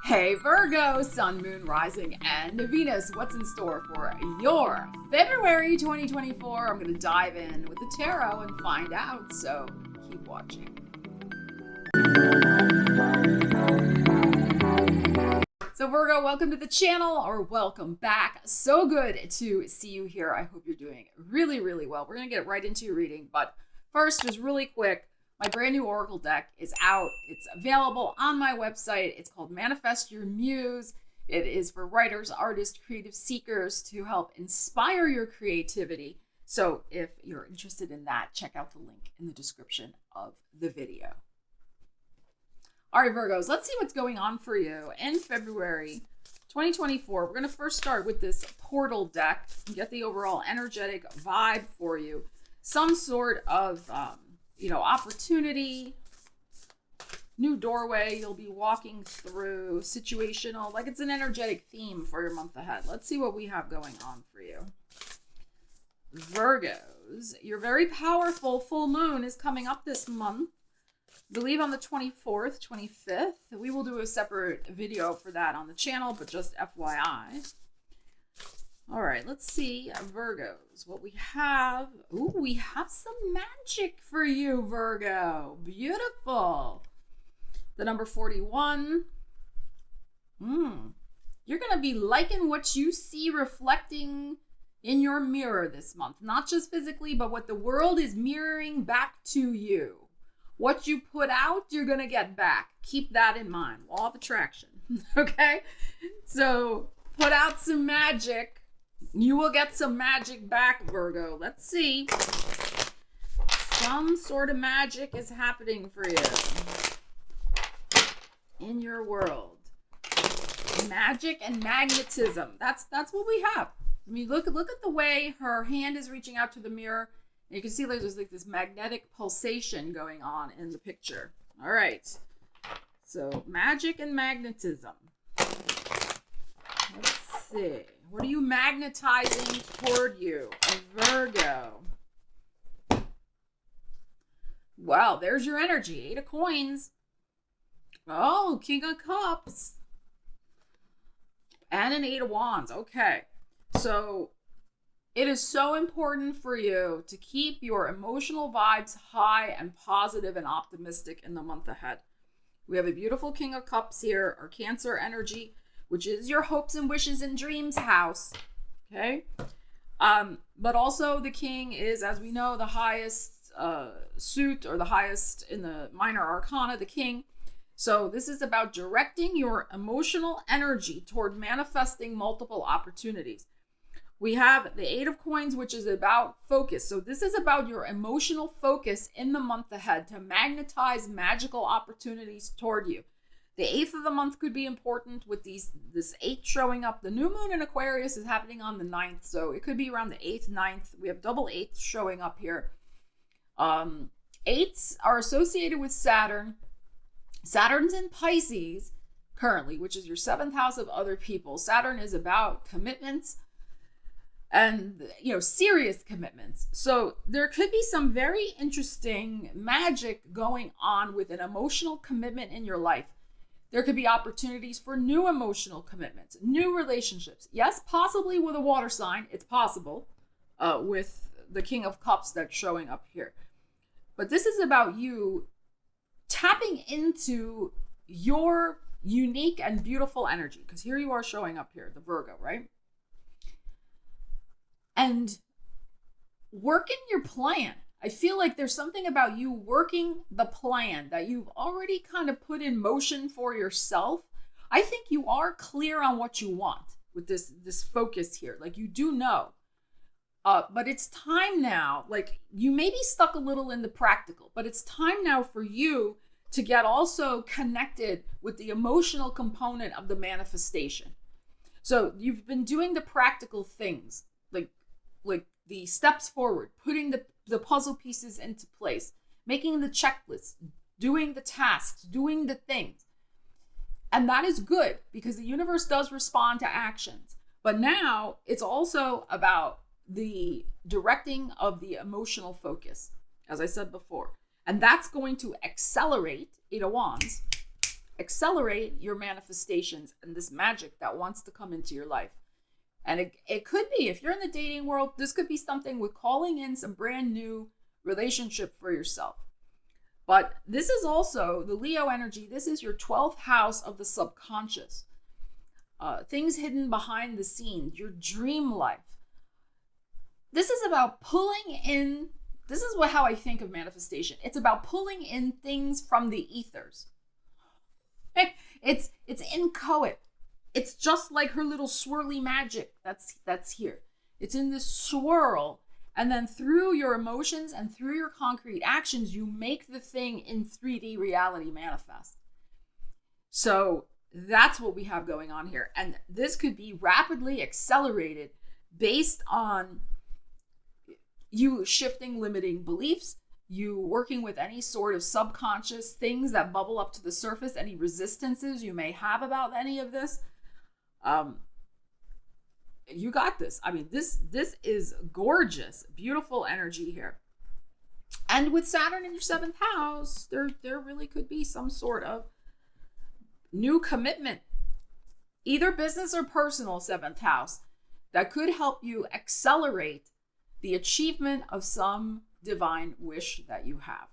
Hey Virgo, Sun, Moon, Rising, and Venus. What's in store for your February 2024? I'm going to dive in with the tarot and find out, so keep watching. So Virgo, welcome to the channel, or welcome back. So good to see you here. I hope you're doing really, really well. We're going to get right into your reading, but first, just really quick, my brand new Oracle deck is out. It's available on my website. It's called Manifest Your Muse. It is for writers, artists, creative seekers to help inspire your creativity. So if you're interested in that, check out the link in the description of the video. All right, Virgos, let's see what's going on for you in February 2024. We're going to first start with this portal deck and get the overall energetic vibe for you. Some sort of opportunity, new doorway you'll be walking through, situational, like it's an energetic theme for your month ahead. Let's see what we have going on for you. Virgos, your very powerful full moon is coming up this month. I believe on the 24th, 25th. We will do a separate video for that on the channel, but just FYI. All right, let's see, Virgos, what we have. Ooh, we have some magic for you, Virgo. Beautiful. The number 41. You're going to be liking what you see reflecting in your mirror this month. Not just physically, but what the world is mirroring back to you. What you put out, you're going to get back. Keep that in mind. Law of attraction. Okay? So put out some magic. You will get some magic back, Virgo. Let's see. Some sort of magic is happening for you in your world. Magic and magnetism. That's what we have. I mean, look at the way her hand is reaching out to the mirror. And you can see there's like this magnetic pulsation going on in the picture. All right. So magic and magnetism. Let's see. What are you magnetizing toward you, Virgo? Wow, there's your energy. 8 of coins. Oh, King of Cups. And an 8 of Wands. Okay. So it is so important for you to keep your emotional vibes high and positive and optimistic in the month ahead. We have a beautiful King of Cups here, our Cancer energy, which is your hopes and wishes and dreams house, okay? But also the king is, as we know, the highest suit, or the highest in the minor arcana, the king. So this is about directing your emotional energy toward manifesting multiple opportunities. We have the 8 of coins, which is about focus. So this is about your emotional focus in the month ahead to magnetize magical opportunities toward you. The 8th of the month could be important with this 8 showing up. The new moon in Aquarius is happening on the 9th, so it could be around the 8th, 9th. We have double 8s showing up here. 8s are associated with Saturn. Saturn's in Pisces currently, which is your 7th house of other people. Saturn is about commitments and, serious commitments. So there could be some very interesting magic going on with an emotional commitment in your life. There could be opportunities for new emotional commitments, new relationships. Yes, possibly with a water sign. It's possible with the King of Cups that's showing up here. But this is about you tapping into your unique and beautiful energy. Because here you are showing up here, the Virgo, right? And working your plan. I feel like there's something about you working the plan that you've already kind of put in motion for yourself. I think you are clear on what you want with this focus here. Like, you do know. But it's time now. Like, you may be stuck a little in the practical, but it's time now for you to get also connected with the emotional component of the manifestation. So you've been doing the practical things, like the steps forward, putting the puzzle pieces into place, making the checklists, doing the tasks, doing the things. And that is good because the universe does respond to actions. But now it's also about the directing of the emotional focus, as I said before. And that's going to accelerate, 8 of Wands, accelerate your manifestations and this magic that wants to come into your life. And it could be, if you're in the dating world, this could be something with calling in some brand new relationship for yourself. But this is also the Leo energy. This is your 12th house of the subconscious. Things hidden behind the scenes, your dream life. This is about pulling in, this is how I think of manifestation. It's about pulling in things from the ethers. It's inchoate. It's just like her little swirly magic that's here. It's in this swirl, and then through your emotions and through your concrete actions, you make the thing in 3D reality manifest. So that's what we have going on here. And this could be rapidly accelerated based on you shifting limiting beliefs, you working with any sort of subconscious things that bubble up to the surface, any resistances you may have about any of this. You got this. I mean, this is gorgeous, beautiful energy here. And with Saturn in your 7th house, there really could be some sort of new commitment, either business or personal, 7th house, that could help you accelerate the achievement of some divine wish that you have.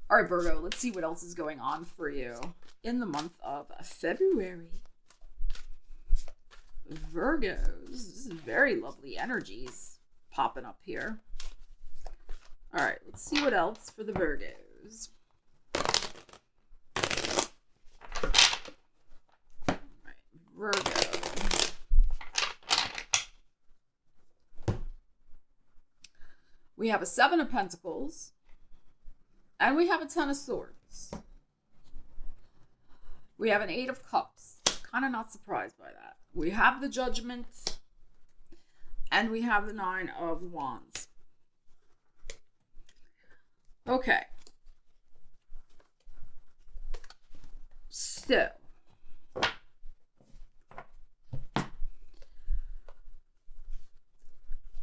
All right, Virgo, let's see what else is going on for you in the month of February. Virgos, this is very lovely energies popping up here. All right, let's see what else for the Virgos. All right, Virgo. We have a 7 of Pentacles, and we have a 10 of Swords. We have an 8 of Cups. Kind of not surprised by that. We have the Judgment, and we have the 9 of Wands. Okay. So,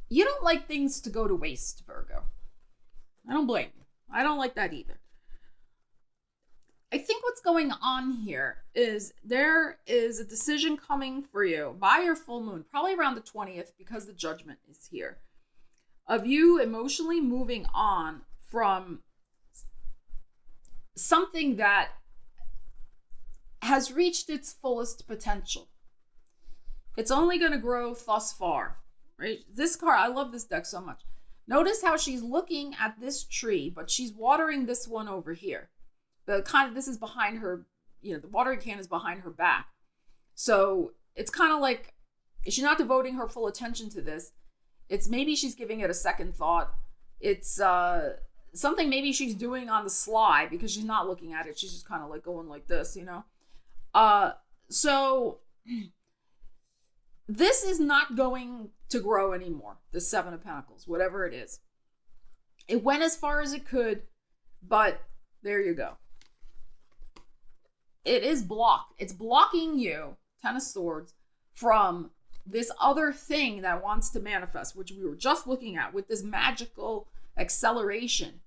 you don't like things to go to waste, Virgo. I don't blame you. I don't like that either. I think what's going on here is there is a decision coming for you by your full moon, probably around the 20th, because the Judgment is here, of you emotionally moving on from something that has reached its fullest potential. It's only going to grow thus far, right? This card, I love this deck so much. Notice how she's looking at this tree, but she's watering this one over here. This is behind her, the watering can is behind her back. So it's kind of like, she's not devoting her full attention to this. It's maybe she's giving it a second thought. It's something maybe she's doing on the sly because she's not looking at it. She's just kind of like going like this, So this is not going to grow anymore, the 7 of Pentacles, whatever it is. It went as far as it could, but there you go. It is blocked. It's blocking you, 10 of Swords, from this other thing that wants to manifest, which we were just looking at with this magical acceleration.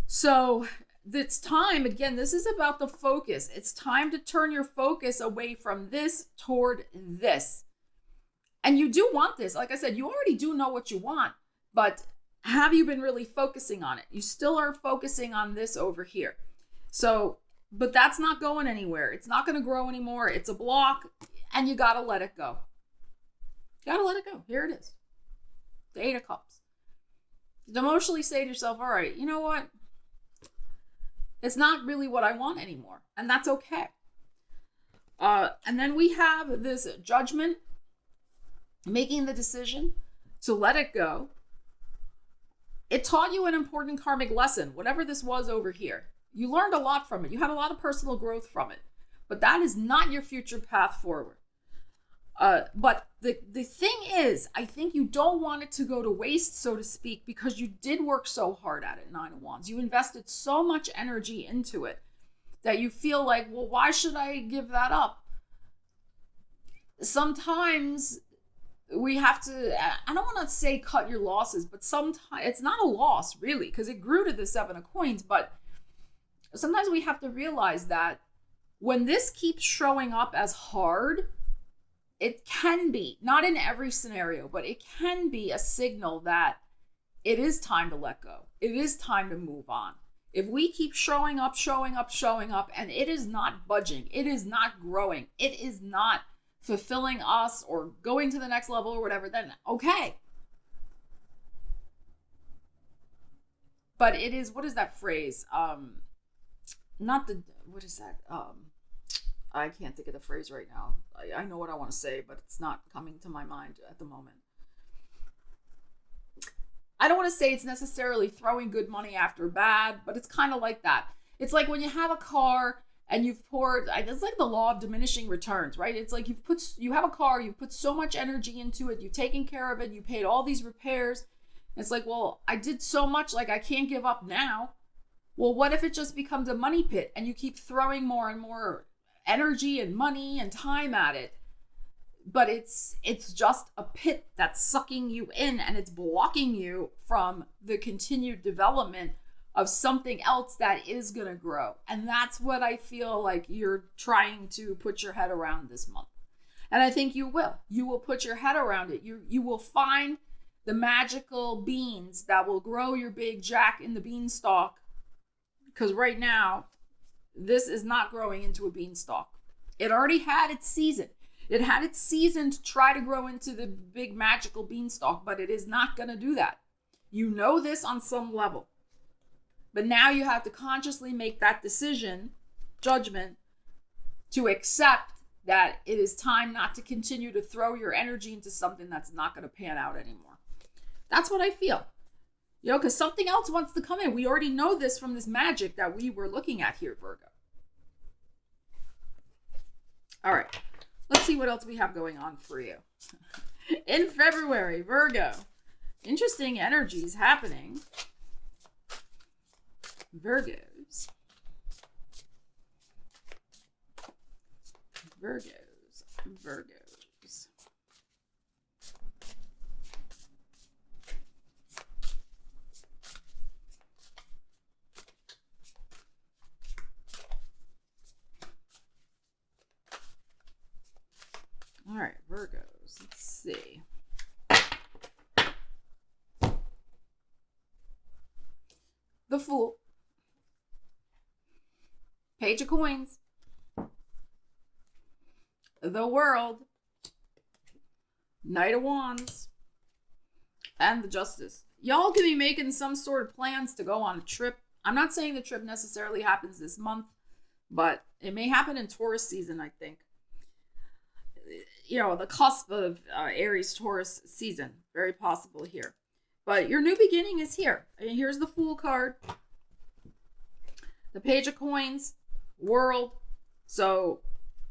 So it's time, again, this is about the focus. It's time to turn your focus away from this toward this. And you do want this. Like I said, you already do know what you want, but have you been really focusing on it? You still are focusing on this over here. So, but that's not going anywhere. It's not going to grow anymore. It's a block, and you got to let it go. You got to let it go. Here it is. The 8 of Cups. You emotionally say to yourself, all right, you know what? It's not really what I want anymore. And that's okay. And then we have this Judgment, making the decision to let it go. It taught you an important karmic lesson, whatever this was over here. You learned a lot from it. You had a lot of personal growth from it. But that is not your future path forward. But the thing is, I think you don't want it to go to waste, so to speak, because you did work so hard at it, 9 of Wands. You invested so much energy into it that you feel like, well, why should I give that up? Sometimes we have to, I don't want to say cut your losses, but sometimes it's not a loss really, because it grew to the 7 of Coins, but sometimes we have to realize that when this keeps showing up as hard, it can be, not in every scenario, but it can be a signal that it is time to let go. It is time to move on. If we keep showing up, and it is not budging, it is not growing, it is not fulfilling us or going to the next level or whatever, then okay. But it is, what is that phrase? What is that? I can't think of the phrase right now. I know what I want to say, but it's not coming to my mind at the moment. I don't want to say it's necessarily throwing good money after bad, but it's kind of like that. It's like when you have a car and you've poured, it's like the law of diminishing returns, right? It's like you have a car, you've put so much energy into it, you've taken care of it, you paid all these repairs. It's like, well, I did so much, like I can't give up now. Well, what if it just becomes a money pit and you keep throwing more and more energy and money and time at it? But it's just a pit that's sucking you in, and it's blocking you from the continued development of something else that is going to grow. And that's what I feel like you're trying to put your head around this month. And I think you will put your head around it. You will find the magical beans that will grow your big Jack in the beanstalk, because right now this is not growing into a beanstalk. It already had its season. It had its season to try to grow into the big magical beanstalk, but it is not going to do that. You know this on some level. But now you have to consciously make that decision, judgment, to accept that it is time not to continue to throw your energy into something that's not going to pan out anymore. That's what I feel. Because something else wants to come in. We already know this from this magic that we were looking at here, Virgo. All right. Let's see what else we have going on for you. In February, Virgo, interesting energies happening. Virgos. All right, Virgos, let's see. The Fool. Page of Coins. The World. Knight of Wands. And the Justice. Y'all could be making some sort of plans to go on a trip. I'm not saying the trip necessarily happens this month, but it may happen in Taurus season, I think. The cusp of Aries Taurus season, very possible here. But your new beginning is here. And here's the Fool card, the Page of Coins, World. So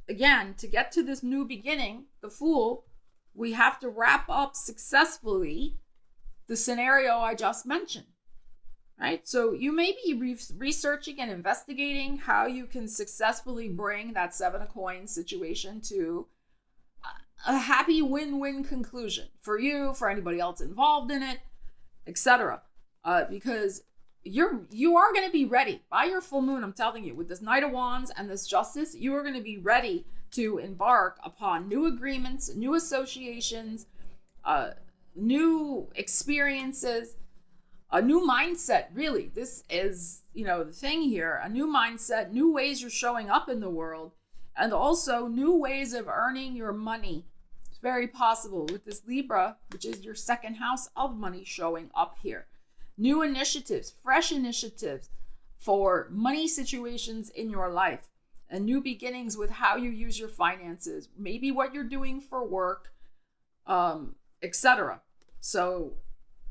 again, to get to this new beginning, the Fool, we have to wrap up successfully the scenario I just mentioned, right? So you may be researching and investigating how you can successfully bring that Seven of Coins situation to a happy win-win conclusion for you, for anybody else involved in it, etc. Because you are going to be ready by your full moon. I'm telling you, with this Knight of Wands and this Justice, you are going to be ready to embark upon new agreements, new associations, new experiences, a new mindset. Really, this is the thing here: a new mindset, new ways you're showing up in the world. And also new ways of earning your money. It's very possible with this Libra, which is your second house of money, showing up here. New initiatives, fresh initiatives for money situations in your life. And new beginnings with how you use your finances. Maybe what you're doing for work, etc. So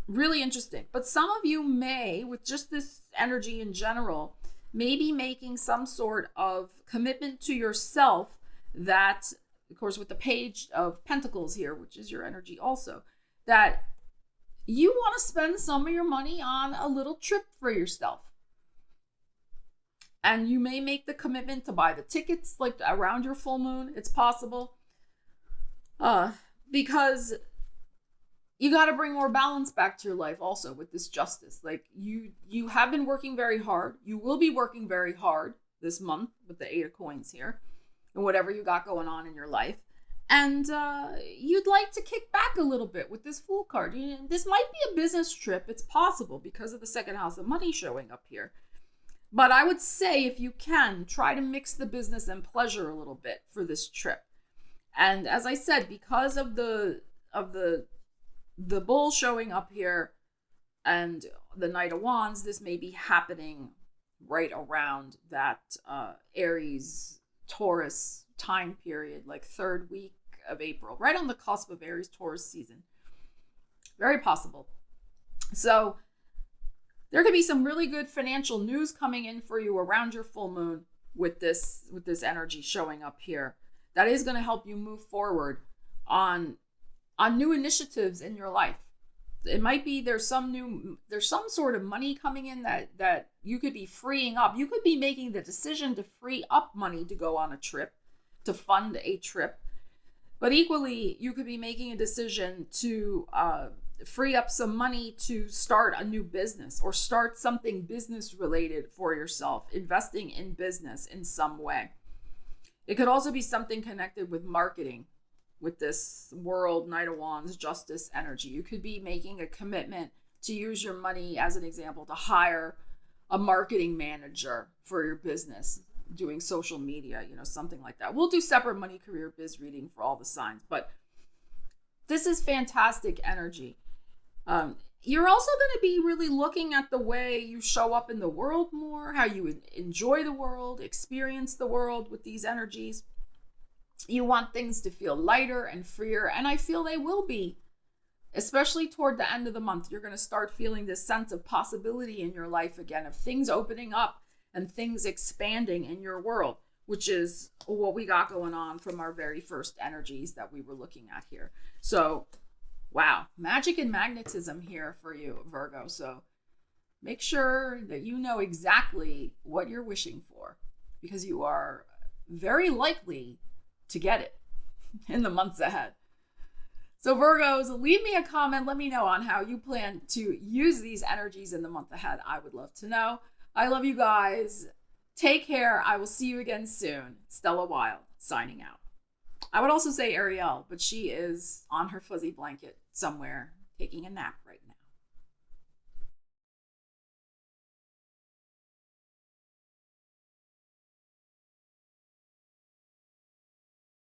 really interesting. But some of you may, with just this energy in general, maybe making some sort of commitment to yourself that, of course, with the Page of Pentacles here, which is your energy also, that you want to spend some of your money on a little trip for yourself. And you may make the commitment to buy the tickets like around your full moon. It's possible. Because you got to bring more balance back to your life also with this justice. Like you have been working very hard. You will be working very hard this month with the 8 of coins here and whatever you got going on in your life. And you'd like to kick back a little bit with this Fool card. This might be a business trip. It's possible because of the second house of money showing up here. But I would say if you can, try to mix the business and pleasure a little bit for this trip. And as I said, because of the bull showing up here and the Knight of Wands, this may be happening right around that Aries Taurus time period, like 3rd week of April, right on the cusp of Aries Taurus season. Very possible. So there could be some really good financial news coming in for you around your full moon with this energy showing up here. That is going to help you move forward on new initiatives in your life. It might be there's some sort of money coming in that you could be freeing up. You could be making the decision to free up money to go on a trip, to fund a trip. But equally, you could be making a decision to free up some money to start a new business or start something business related for yourself, investing in business in some way. It could also be something connected with marketing, with this World Knight of Wands justice energy. You could be making a commitment to use your money, as an example, to hire a marketing manager for your business, doing social media, something like that. We'll do separate money, career, biz reading for all the signs, but this is fantastic energy. You're also going to be really looking at the way you show up in the world more, how you enjoy the world, experience the world with these energies. You want things to feel lighter and freer, and I feel they will be, especially toward the end of the month. You're going to start feeling this sense of possibility in your life again, of things opening up and things expanding in your world, which is what we got going on from our very first energies that we were looking at here. So, wow, magic and magnetism here for you, Virgo. So make sure that you know exactly what you're wishing for, because you are very likely to get it in the months ahead. So Virgos, leave me a comment. Let me know on how you plan to use these energies in the month ahead. I would love to know. I love you guys. Take care. I will see you again soon. Stella Wilde signing out. I would also say Ariel, but she is on her fuzzy blanket somewhere taking a nap right now.